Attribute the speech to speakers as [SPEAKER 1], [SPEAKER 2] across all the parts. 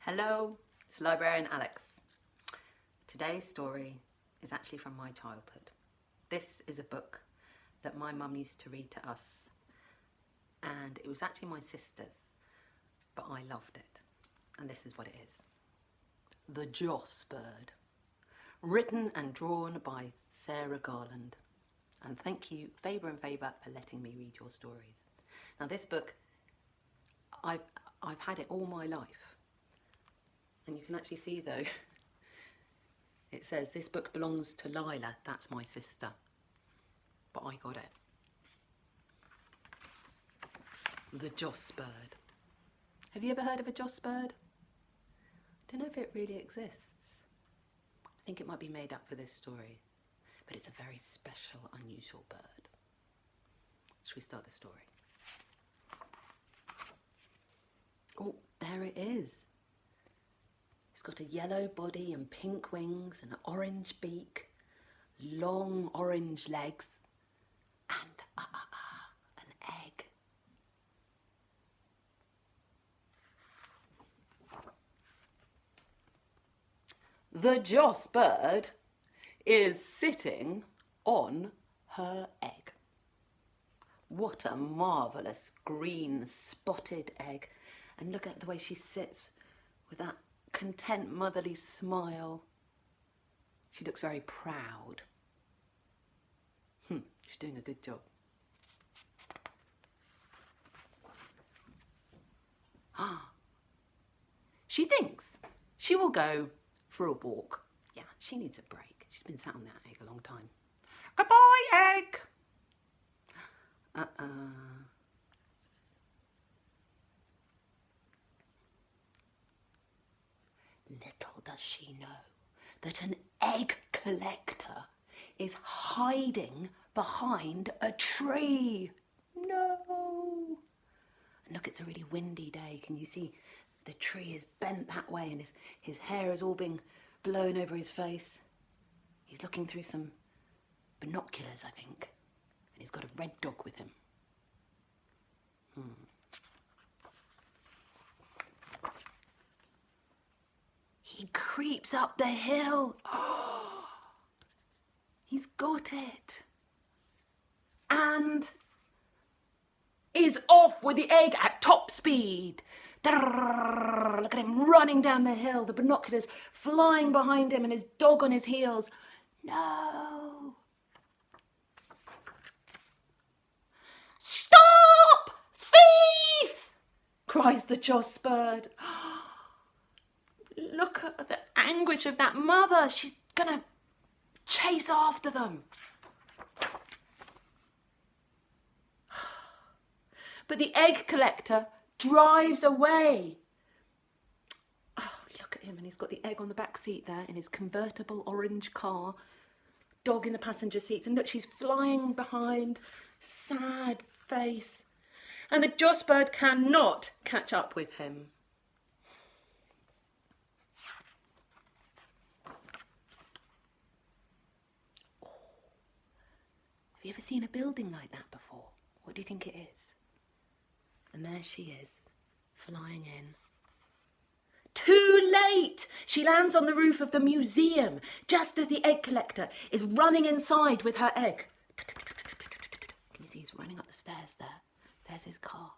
[SPEAKER 1] Hello, it's librarian Alex. Today's story is actually from my childhood. This is a book that my mum used to read to us, and it was actually my sister's, but I loved it. And this is what it is. The Joss Bird, written and drawn by Sarah Garland. And thank you, Faber and Faber, for letting me read your stories. Now this book, I've had it all my life. And you can actually see though, it says this book belongs to Lila, that's my sister. But I got it. The Joss Bird. Have you ever heard of a Joss Bird? I don't know if it really exists. I think it might be made up for this story. But it's a very special, unusual bird. Shall we start the story? Oh, there it is. It's got a yellow body and pink wings and an orange beak, long orange legs, and an egg. The Joss Bird is sitting on her egg. What a marvellous green spotted egg. And look at the way she sits with that content motherly smile. She looks very proud. She's doing a good job. She thinks she will go for a walk. Yeah, she needs a break. She's been sat on that egg a long time. Goodbye, egg! Little does she know that an egg collector is hiding behind a tree. No! And look, it's a really windy day. Can you see the tree is bent that way and his hair is all being blown over his face. He's looking through some binoculars, I think. And he's got a red dog with him. He creeps up the hill. Oh, he's got it. And is off with the egg at top speed. Look at him running down the hill, the binoculars flying behind him and his dog on his heels. No. Stop! Thief! Cries the Joss Bird. Look at the anguish of that mother. She's gonna chase after them. But the egg collector drives away. Oh, look at him, and he's got the egg on the back seat there in his convertible orange car. Dog in the passenger seat, and look, she's flying behind, sad face. And the Joss Bird cannot catch up with him. Have you ever seen a building like that before? What do you think it is? And there she is, flying in. Too late! She lands on the roof of the museum, just as the egg collector is running inside with her egg. Can you see he's running up the stairs there? There's his car.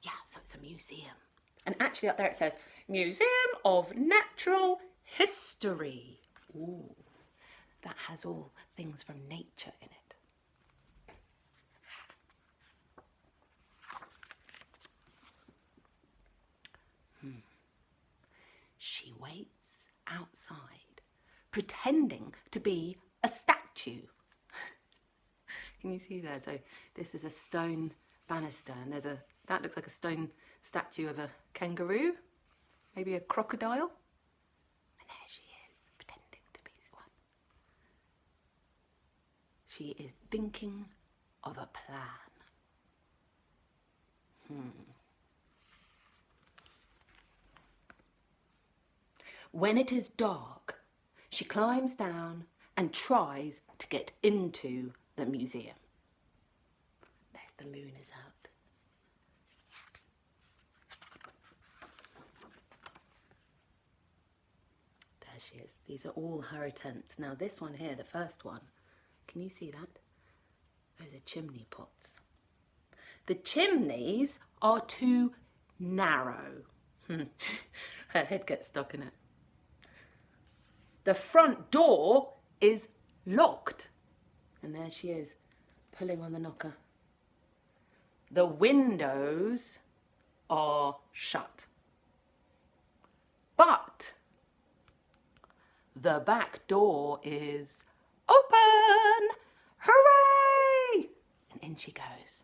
[SPEAKER 1] Yeah, so it's a museum. And actually up there it says, Museum of Natural History. Ooh. That has all things from nature in it. She waits outside, pretending to be a statue. Can you see there? So this is a stone banister, and that looks like a stone statue of a kangaroo, maybe a crocodile. And there she is, pretending to be one. She is thinking of a plan. When it is dark, she climbs down and tries to get into the museum. There's the moon is out. she is. These are all her attempts. Now this one here, the first one, can you see that? Those are chimney pots. The chimneys are too narrow. Her head gets stuck in it. The front door is locked. And there she is, pulling on the knocker. The windows are shut. But the back door is open. Hooray! And in she goes.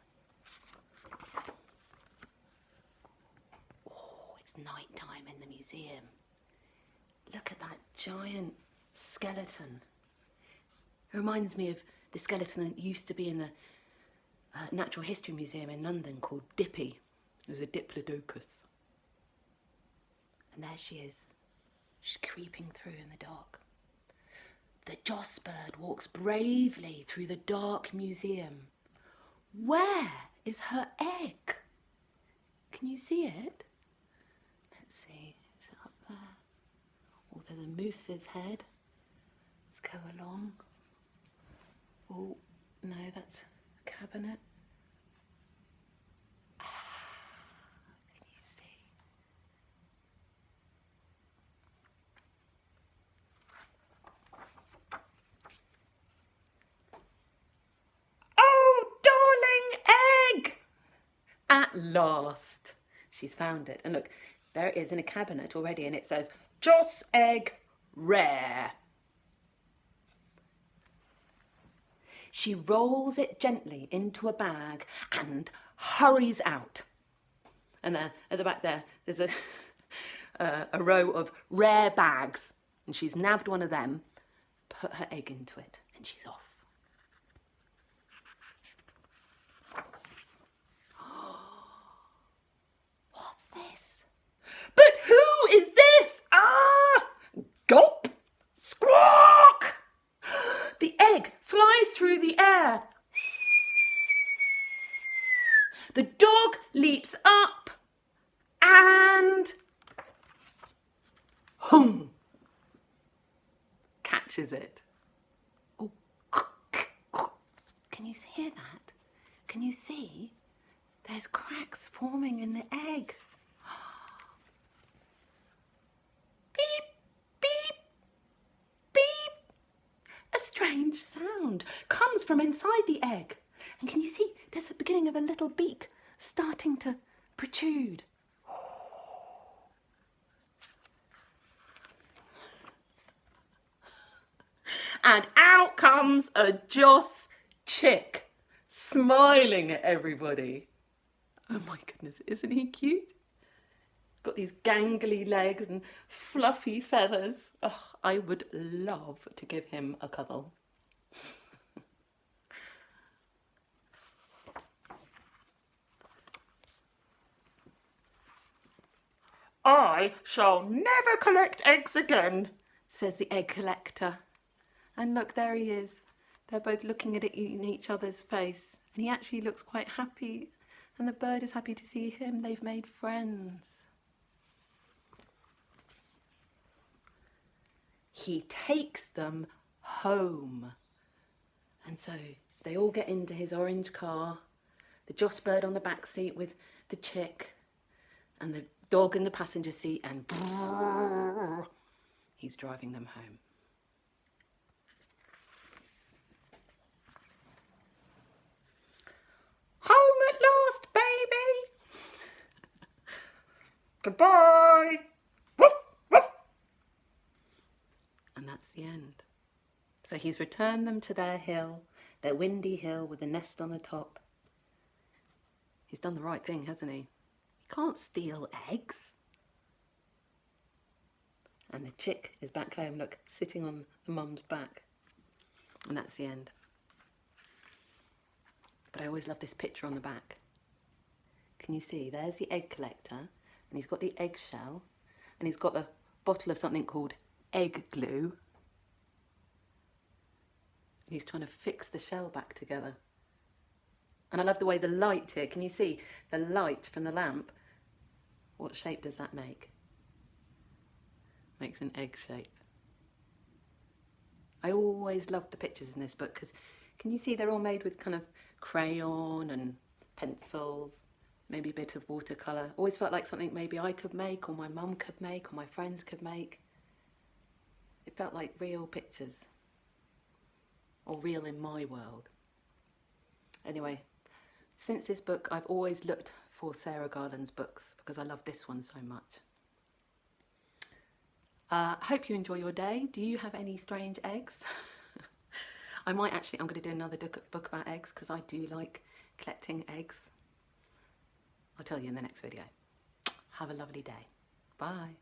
[SPEAKER 1] Oh, it's night time in the museum. Look at that giant skeleton. It reminds me of the skeleton that used to be in the Natural History Museum in London called Dippy. It was a diplodocus. And there she is. She's creeping through in the dark. The joss bird walks bravely through the dark museum. Where is her egg? Can you see it? Let's see. Is it up there? Oh, there's a moose's head. Let's go along. Oh, no, that's a cabinet. Can you see? Oh, darling egg! At last. She's found it. And look, there it is in a cabinet already, and it says, Joss egg rare. She rolls it gently into a bag and hurries out. And there, at the back there's a row of rare bags. And she's nabbed one of them, put her egg into it, and she's off. What's this? But who is this? Ah! Gulp! Squawk! The egg flies through the air. The dog leaps up and hum, catches it. Oh, can you hear that? Can you see? There's cracks forming in the egg. Strange sound comes from inside the egg. And can you see there's the beginning of a little beak starting to protrude. And out comes a Joss chick, smiling at everybody. Oh my goodness, isn't he cute? Got these gangly legs and fluffy feathers. Oh, I would love to give him a cuddle. I shall never collect eggs again, says the egg collector. And look, there he is. They're both looking at it in each other's face. And he actually looks quite happy. And the bird is happy to see him. They've made friends. He takes them home. And so they all get into his orange car, the Joss bird on the back seat with the chick, and the dog in the passenger seat, and brrr, he's driving them home. Home at last, baby! Goodbye! Woof, woof! And that's the end. So he's returned them to their hill, their windy hill with a nest on the top. He's done the right thing, hasn't he? You can't steal eggs. And the chick is back home, look, sitting on the mum's back. And that's the end. But I always love this picture on the back. Can you see? There's the egg collector, and he's got the eggshell, and he's got a bottle of something called egg glue. And he's trying to fix the shell back together. And I love the way the light here, can you see the light from the lamp? What shape does that make? Makes an egg shape. I always loved the pictures in this book because can you see they're all made with kind of crayon and pencils, maybe a bit of watercolour. Always felt like something maybe I could make, or my mum could make, or my friends could make. It felt like real pictures, or real in my world. Anyway, since this book I've always looked for Sarah Garland's books because I love this one so much. I hope you enjoy your day. Do you have any strange eggs? I'm going to do another book about eggs because I do like collecting eggs. I'll tell you in the next video. Have a lovely day. Bye.